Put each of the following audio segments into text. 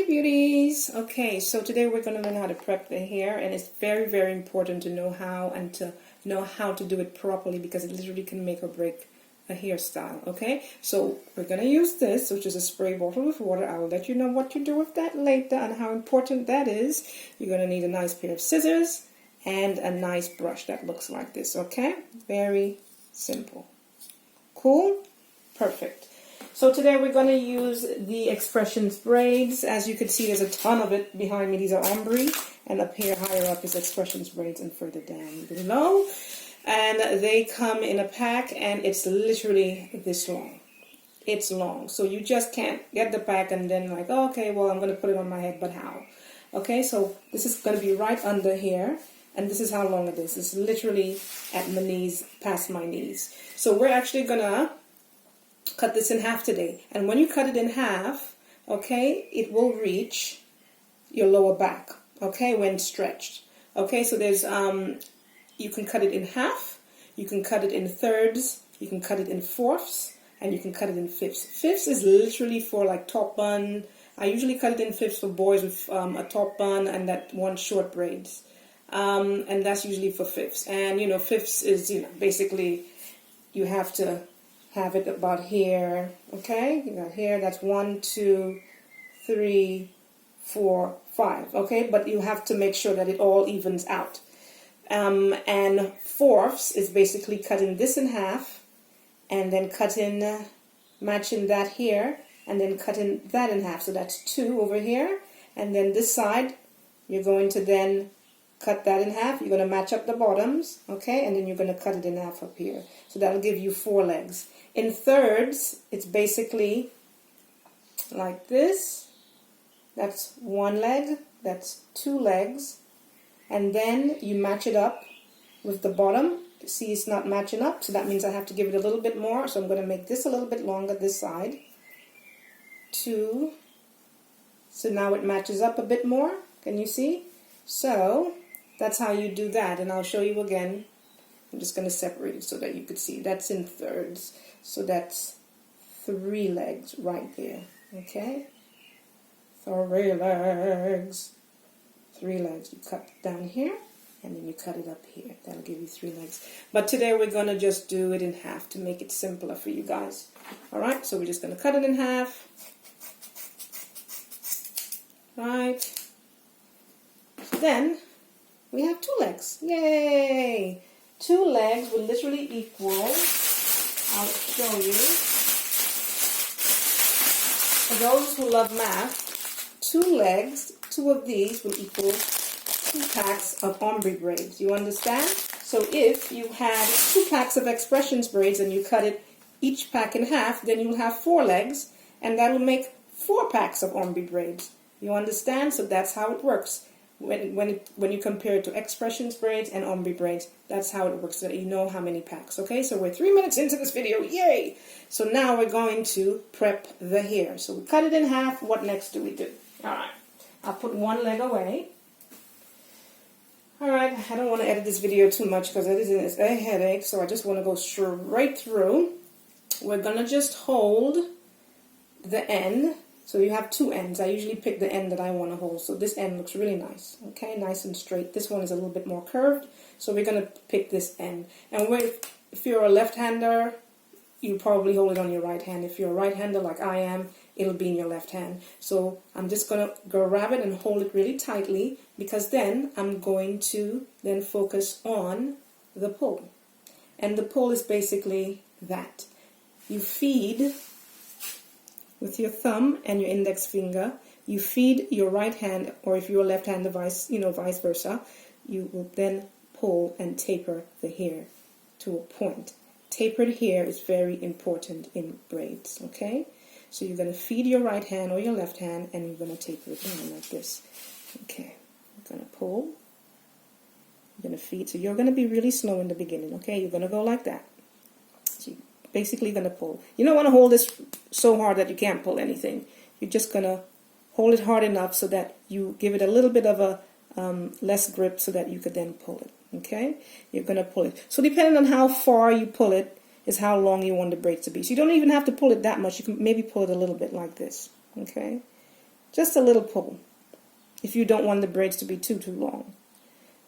Hi beauties! Okay, so today we're going to learn how to prep the hair, and it's very, very important to know how and to know how to do it properly because it literally can make or break a hairstyle. Okay, so we're going to use this, which is a spray bottle with water. I will let you know what to do with that later and how important that is. You're going to need a nice pair of scissors and a nice brush that looks like this. Okay, very simple. Cool? Perfect. So today we're going to use the Expressions braids. As you can see, there's a ton of it behind me. These are ombre, and up here higher up is Expressions braids, and further down below. And they come in a pack, and it's literally this long. It's long, so you just can't get the pack and then like, oh, okay, well, I'm going to put it on my head, but how? Okay, so this is going to be right under here, and this is how long it is. It's literally at my knees, past my knees. So we're actually going to cut this in half today, and when you cut it in half, okay, it will reach your lower back, okay, when stretched. Okay, so there's you can cut it in half, you can cut it in thirds, you can cut it in fourths, and you can cut it in fifths. Fifths is literally for like top bun. I usually cut it in fifths for boys with a top bun and that one short braids, and that's usually for fifths. And you know, fifths is, you know, basically you have to have it about here. Okay, you got here, that's 1, 2, 3, 4, 5. Okay, but you have to make sure that it all evens out. And fourths is basically cutting this in half and then cutting, matching that here, and then cutting that in half. So that's 2 over here, and then this side you're going to then cut that in half. You're going to match up the bottoms, okay, and then you're going to cut it in half up here. So that'll give you 4 legs. In thirds, it's basically like this. That's 1 leg, that's 2 legs, and then you match it up with the bottom. See, it's not matching up, so that means I have to give it a little bit more. So I'm going to make this a little bit longer, this side. 2. So now it matches up a bit more. Can you see? So that's how you do that, and I'll show you again. I'm just going to separate it so that you could see. That's in thirds. So that's 3 legs right there. Okay? 3 legs. 3 legs. You cut down here, and then you cut it up here. That'll give you 3 legs. But today we're going to just do it in half to make it simpler for you guys. Alright? So we're just going to cut it in half. Right? So then we have 2 legs. Yay! 2 legs will literally equal, I'll show you. For those who love math, 2 legs, 2 of these will equal 2 packs of ombre braids. You understand? So if you had 2 packs of Expressions braids and you cut it each pack in half, then you'll have 4 legs, and that will make 4 packs of ombre braids. You understand? So that's how it works. When you compare it to Expressions braids and ombre braids, that's how it works, so that you know how many packs. Okay, so we're 3 minutes into this video, yay! So now we're going to prep the hair. So we cut it in half. What next do we do? Alright, I'll put 1 leg away. Alright, I don't want to edit this video too much because it is a headache, so I just want to go straight through. We're going to just hold the end. So you have 2 ends. I usually pick the end that I want to hold. So this end looks really nice. Okay, nice and straight. This one is a little bit more curved. So we're going to pick this end. And if you're a left-hander, you probably hold it on your right hand. If you're a right-hander like I am, it'll be in your left hand. So I'm just going to grab it and hold it really tightly, because then I'm going to then focus on the pull. And the pull is basically that. You feed with your thumb and your index finger, you feed your right hand, or if you're a left-hander, vice versa, you will then pull and taper the hair to a point. Tapered hair is very important in braids, okay? So you're going to feed your right hand or your left hand, and you're going to taper it down like this. Okay, you're going to pull, you're going to feed. So you're going to be really slow in the beginning, okay? You're going to go like that. So you basically going to pull. You don't want to hold this so hard that you can't pull anything. You're just going to hold it hard enough so that you give it a little bit of a less grip so that you could then pull it. Okay? You're going to pull it. So depending on how far you pull it is how long you want the braids to be. So you don't even have to pull it that much. You can maybe pull it a little bit like this. Okay? Just a little pull. If you don't want the braids to be too long.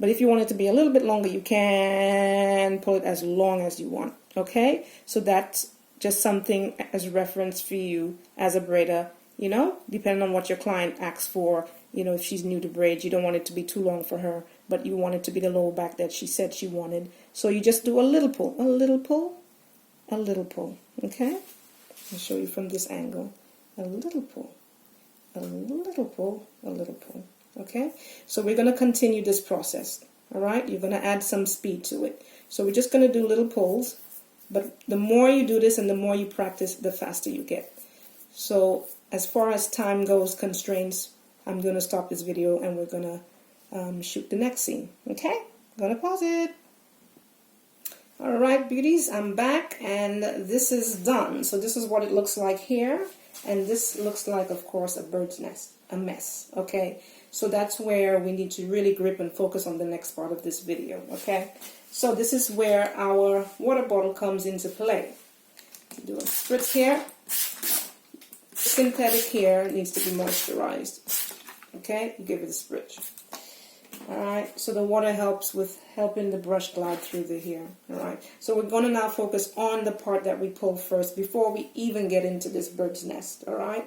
But if you want it to be a little bit longer, you can pull it as long as you want. Okay? So that's just something as reference for you as a braider, you know, depending on what your client asks for. You know, if she's new to braids, you don't want it to be too long for her, but you want it to be the lower back that she said she wanted. So you just do a little pull, a little pull, a little pull. Okay? I'll show you from this angle. A little pull, a little pull, a little pull. Okay? So we're going to continue this process. All right? You're going to add some speed to it. So we're just going to do little pulls. But the more you do this and the more you practice, the faster you get. So as far as time goes, constraints, I'm going to stop this video and we're going to shoot the next scene. Okay? I'm going to pause it. Alright, beauties, I'm back and this is done. So this is what it looks like here. And this looks like, of course, a bird's nest, a mess. Okay? So that's where we need to really grip and focus on the next part of this video. Okay? So this is where our water bottle comes into play. Do a spritz here. Synthetic hair needs to be moisturized. Okay, give it a spritz. Alright, so the water helps with helping the brush glide through the hair. Alright, so we're going to now focus on the part that we pull first before we even get into this bird's nest. Alright,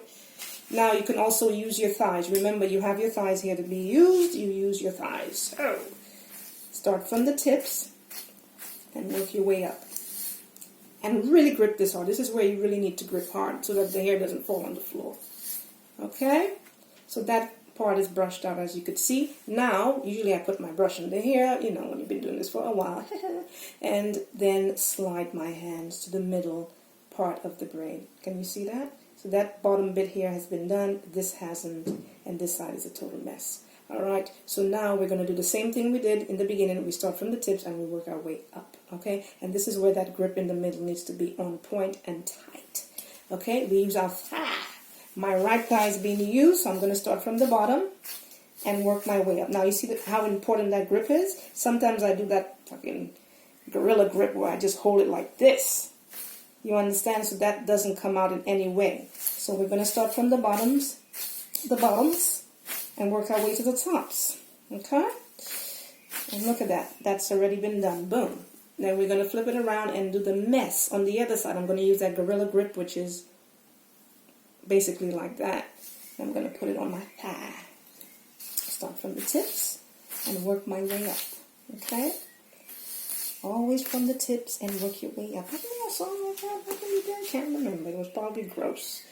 now you can also use your thighs. Remember, you have your thighs here to be used. You use your thighs. So, start from the tips and work your way up. And really grip this hard. This is where you really need to grip hard so that the hair doesn't fall on the floor. Okay? So that part is brushed out, as you could see. Now, usually I put my brush in the hair, you know, when you've been doing this for a while. And then slide my hands to the middle part of the braid. Can you see that? So that bottom bit here has been done. This hasn't. And this side is a total mess. Alright, so now we're going to do the same thing we did in the beginning. We start from the tips and we work our way up, okay? And this is where that grip in the middle needs to be on point and tight, okay? We use our thigh. My right thigh is being used, so I'm going to start from the bottom and work my way up. Now, you see how important that grip is? Sometimes I do that fucking gorilla grip where I just hold it like this. You understand? So that doesn't come out in any way. So we're going to start from the bottoms, and work our way to the tops. Okay? And look at that. That's already been done. Boom. Then we're going to flip it around and do the mess on the other side. I'm going to use that gorilla grip, which is basically like that. I'm going to put it on my thigh. Start from the tips and work my way up. Okay? Always from the tips and work your way up. I think I saw that back in the day. I can't remember. It was probably gross.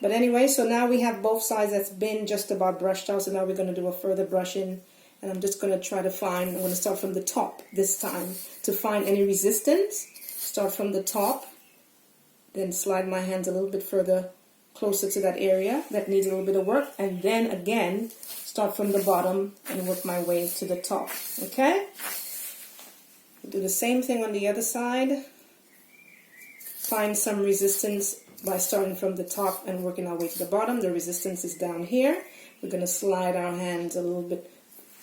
But anyway, so now we have both sides that's been just about brushed out. So now we're going to do a further brushing. And I'm just going to try to find, I'm going to start from the top this time. To find any resistance, start from the top. Then slide my hands a little bit further closer to that area that needs a little bit of work. And then again, start from the bottom and work my way to the top. Okay? We'll do the same thing on the other side. Find some resistance by starting from the top and working our way to the bottom. The resistance is down here. We're going to slide our hands a little bit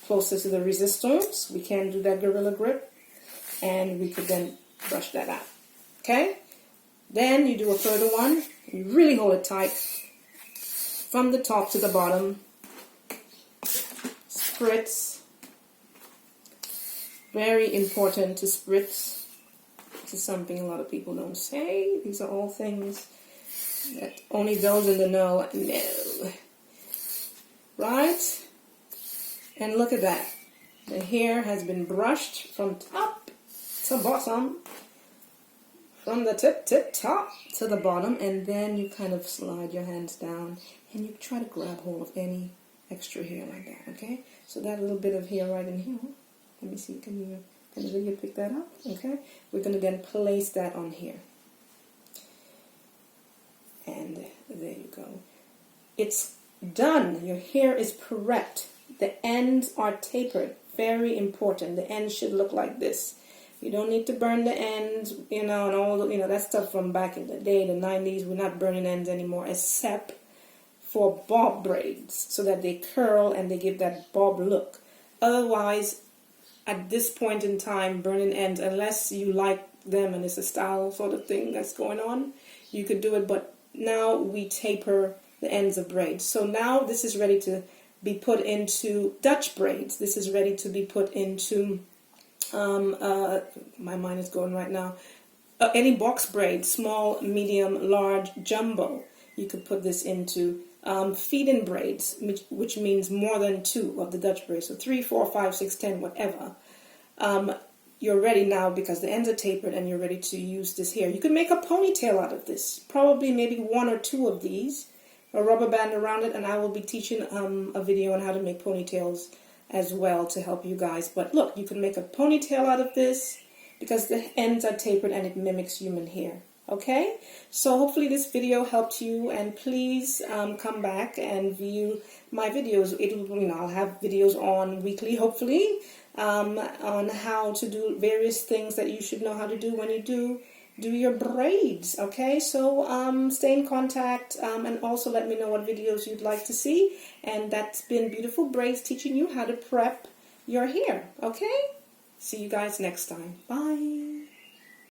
closer to the resistance. We can do that gorilla grip. And we could then brush that out. Okay? Then you do a further one. You really hold it tight. From the top to the bottom. Spritz. Very important to spritz. This is something a lot of people don't say. These are all things that only those in the know know. Right? And look at that. The hair has been brushed from top to bottom. From the top to the bottom. And then you kind of slide your hands down. And you try to grab hold of any extra hair like that. Okay? So that little bit of hair right in here. Let me see. Can the video pick that up? Okay? We're going to then place that on here. And there you go. It's done. Your hair is prepped. The ends are tapered. Very important. The ends should look like this. You don't need to burn the ends, you know, and all the, you know, that stuff from back in the day, the 90s. We're not burning ends anymore, except for bob braids, so that they curl and they give that bob look. Otherwise, at this point in time, burning ends, unless you like them and it's a style sort of thing that's going on, you could do it. But now we taper the ends of braids. So now this is ready to be put into Dutch braids. This is ready to be put into, my mind is going right now, any box braid, small, medium, large, jumbo. You could put this into feed-in braids, which means more than 2 of the Dutch braids. So 3, 4, 5, 6, 10, whatever. You're ready now because the ends are tapered and you're ready to use this here. You can make a ponytail out of this. Probably maybe 1 or 2 of these. A rubber band around it, and I will be teaching a video on how to make ponytails as well to help you guys. But look, you can make a ponytail out of this because the ends are tapered and it mimics human hair. Okay, so hopefully this video helped you, and please come back and view my videos. I'll have videos on weekly, hopefully, on how to do various things that you should know how to do when you do your braids. Okay, so stay in contact, and also let me know what videos you'd like to see. And that's been Beautiful Braids, teaching you how to prep your hair. Okay, see you guys next time. Bye.